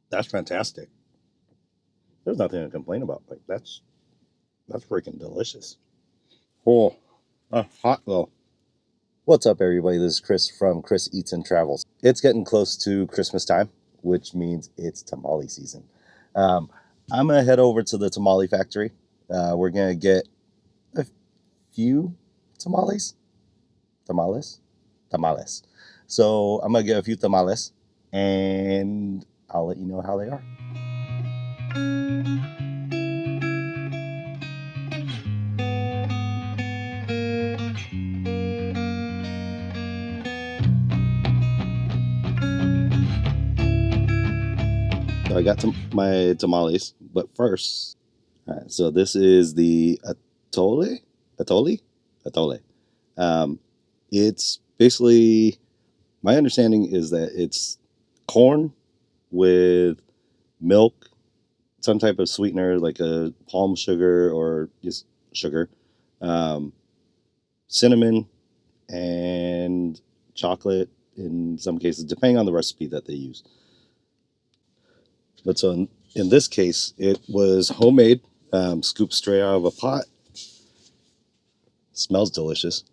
That's fantastic. There's nothing to complain about. Like that's freaking delicious. Oh, hot though. What's up, everybody? This is Chris from Chris Eats and Travels. It's getting close to Christmas time, which means it's tamale season. Um, I'm gonna head over to the Tamale Factory. We're gonna get a few tamales, tamales, tamales. So I'm gonna get a few tamales, and I'll let you know how they are. So I got my tamales, but first, all right. So this is the atole, atole, atole. Um, it's basically my understanding is that it's corn with milk, some type of sweetener like a palm sugar or just sugar, um, cinnamon, and chocolate in some cases, depending on the recipe that they use. But so in this case, it was homemade, scooped straight out of a pot. Smells delicious.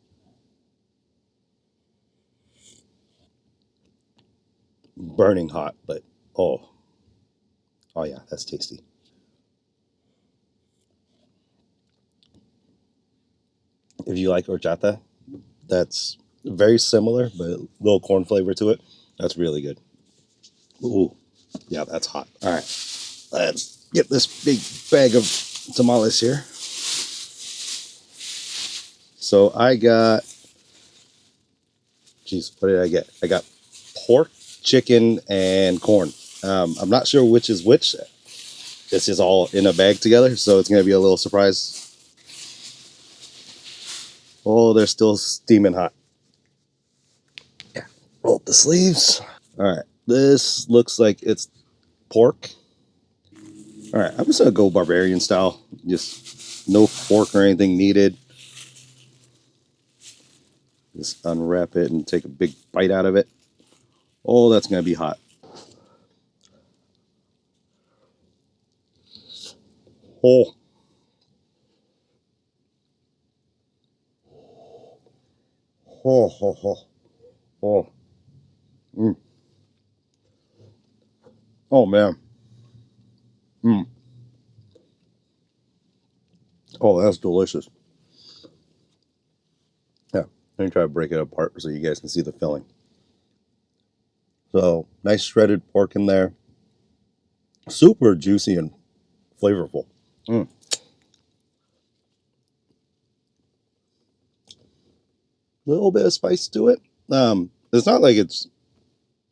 Burning hot, but oh, oh yeah, that's tasty. If you like horchata, that's very similar, but a little corn flavor to it. That's really good. Ooh, yeah, that's hot. All right, let's get this big bag of tamales here. So I got, geez, what did I get? I got pork, chicken, and corn. I'm not sure which is which. This is all in a bag together, so it's going to be a little surprise. Oh, they're still steaming hot. Yeah, roll up the sleeves. All right, this looks like it's pork. All right, I'm just gonna go barbarian style. Just no fork or anything needed. Just unwrap it and take a big bite out of it. Oh, that's gonna be hot. Oh, oh, oh, oh, oh. Mm. Oh man. Mm. Oh, that's delicious. Yeah, let me try to break it apart so you guys can see the filling. So nice shredded pork in there, super juicy and flavorful. Mm. Little bit of spice to it. It's not like it's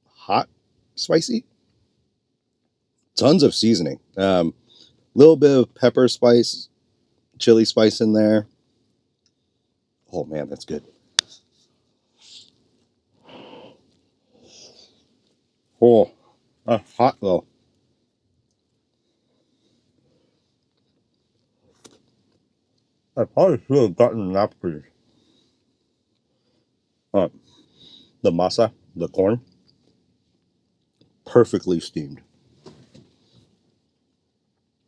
hot spicy. Tons of seasoning. Little bit of pepper spice, chili spice in there. Oh man, that's good. Oh, hot though. I probably should have gotten napkins. Uh, the masa, the corn, perfectly steamed.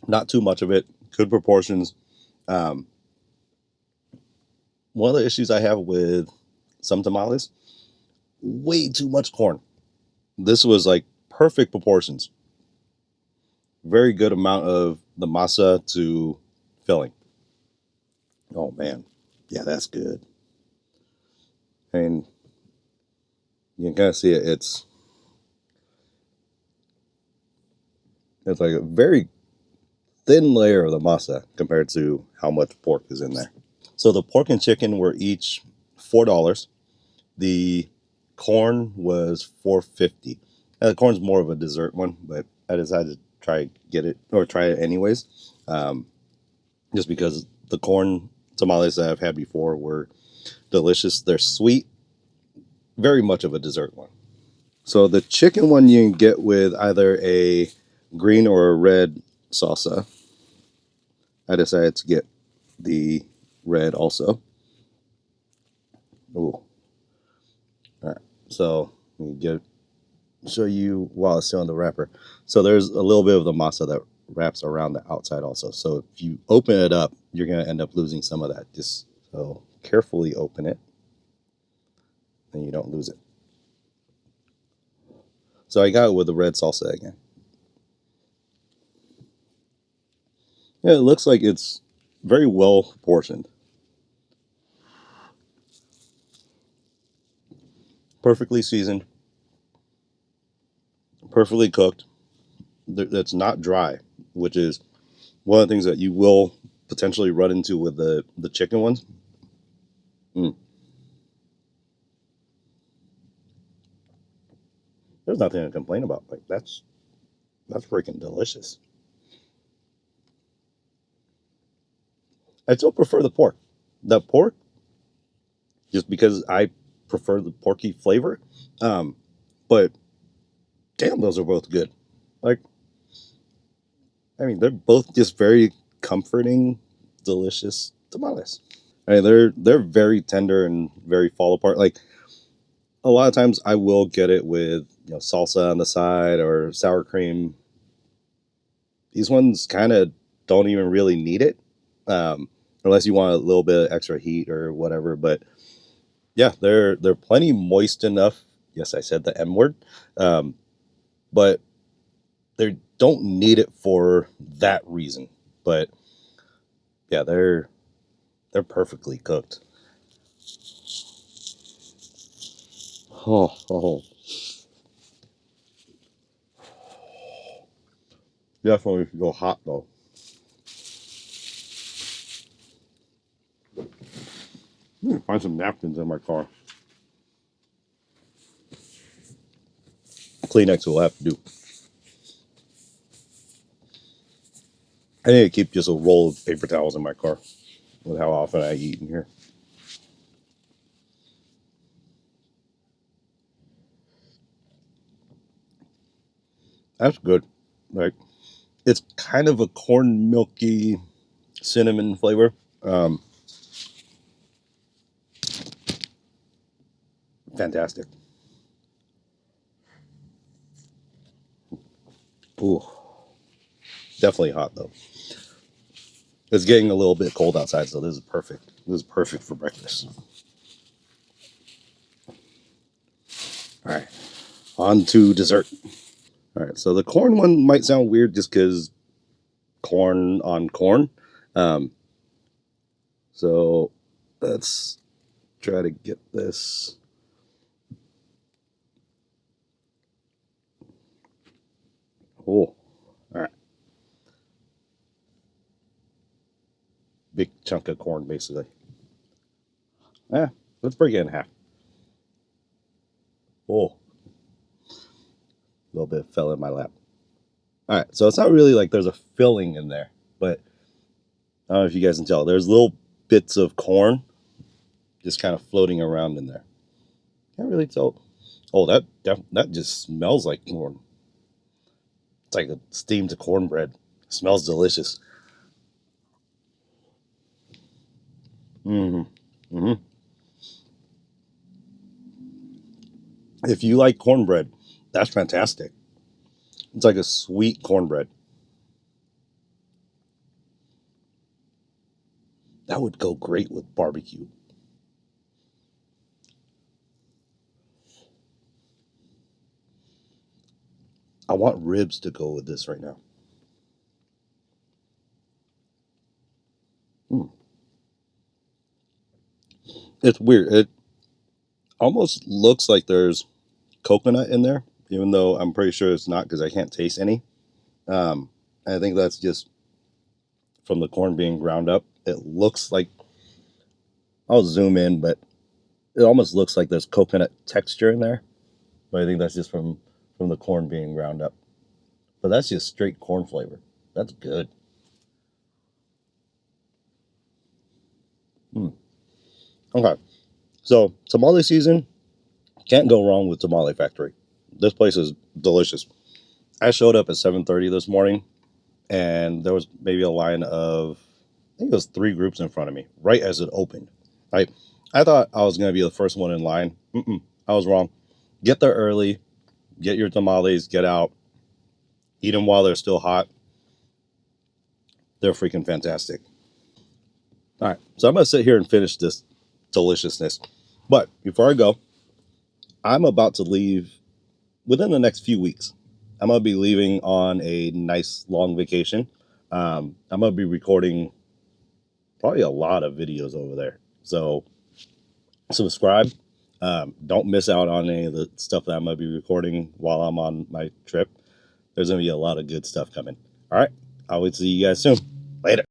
Not too much of it. Good proportions. Um, One of the issues I have with some tamales, way too much corn. This was like perfect proportions. Very good amount of the masa to filling. Oh man, yeah, that's good. And you can kind of see it. It's like a very thin layer of the masa compared to how much pork is in there. So the pork and chicken were each $4. The corn was $4.50. Now, the corn's more of a dessert one, but I decided to try it anyways, um, just because the corn tamales that I've had before were delicious. They're sweet, very much of a dessert one. So the chicken one you can get with either a green or a red salsa. I decided to get the red also. Ooh. All right. So let me show you while it's still in the wrapper. So there's a little bit of the masa that wraps around the outside also. So if you open it up, you're going to end up losing some of that. Just so carefully open it and you don't lose it. So I got it with the red salsa again. Yeah, it looks like it's very well proportioned. Perfectly seasoned, perfectly cooked. That's not dry, which is one of the things that you will potentially run into with the chicken ones. Mm, there's nothing to complain about. Like that's freaking delicious. I still prefer the pork. The pork, just because I prefer the porky flavor. Um, but damn, those are both good. Like, I mean, they're both just very comforting, delicious tamales. I mean, they're very tender and very fall apart. Like a lot of times, I will get it with salsa on the side or sour cream. These ones kind of don't even really need it, um, unless you want a little bit of extra heat or whatever. But yeah, they're plenty moist enough. Yes, I said the M word, um, but they don't need it for that reason. But yeah, they're perfectly cooked. Oh, oh, definitely if you go hot though. Find some napkins in my car. Kleenex will have to do. I need to keep just a roll of paper towels in my car with how often I eat in here. That's good. Like it's kind of a corn milky cinnamon flavor. Um, Fantastic. Ooh, definitely hot though. It's getting a little bit cold outside, so this is perfect. This is perfect for breakfast. All right, on to dessert. All right, so the corn one might sound weird just because corn on corn. Um, so let's try to get this. Oh, all right, big chunk of corn basically. Yeah, let's break it in half. Oh, a little bit fell in my lap. All right, so it's not really like there's a filling in there, but I don't know if you guys can tell. There's little bits of corn just kind of floating around in there. Can't really tell. Oh, that just smells like corn. It's like a steamed cornbread. Smells delicious. Mm-hmm. Mm-hmm. If you like cornbread, that's fantastic. It's like a sweet cornbread. That would go great with barbecue. I want ribs to go with this right now. Mm. It's weird. It almost looks like there's coconut in there, even though I'm pretty sure it's not because I can't taste any. Um, I think that's just from the corn being ground up. It looks like I'll zoom in, but it almost looks like there's coconut texture in there. But I think that's just from the corn being ground up. But that's just straight corn flavor. That's good. Hmm. Okay, so tamale season can't go wrong with Tamale Factory. This place is delicious. I showed up at 7:30 this morning, and there was maybe a line of I think it was three groups in front of me right as it opened. I I thought I was going to be the first one in line. I was wrong. Get there early, get your tamales, get out. Eat them while they're still hot. They're freaking fantastic. All right, so I'm gonna sit here and finish this deliciousness. But before I go, I'm about to leave within the next few weeks. I'm gonna be leaving on a nice long vacation. I'm gonna be recording probably a lot of videos over there. So subscribe. Don't miss out on any of the stuff that I'm gonna be recording while I'm on my trip. There's gonna be a lot of good stuff coming. All right, I will see you guys soon. Later.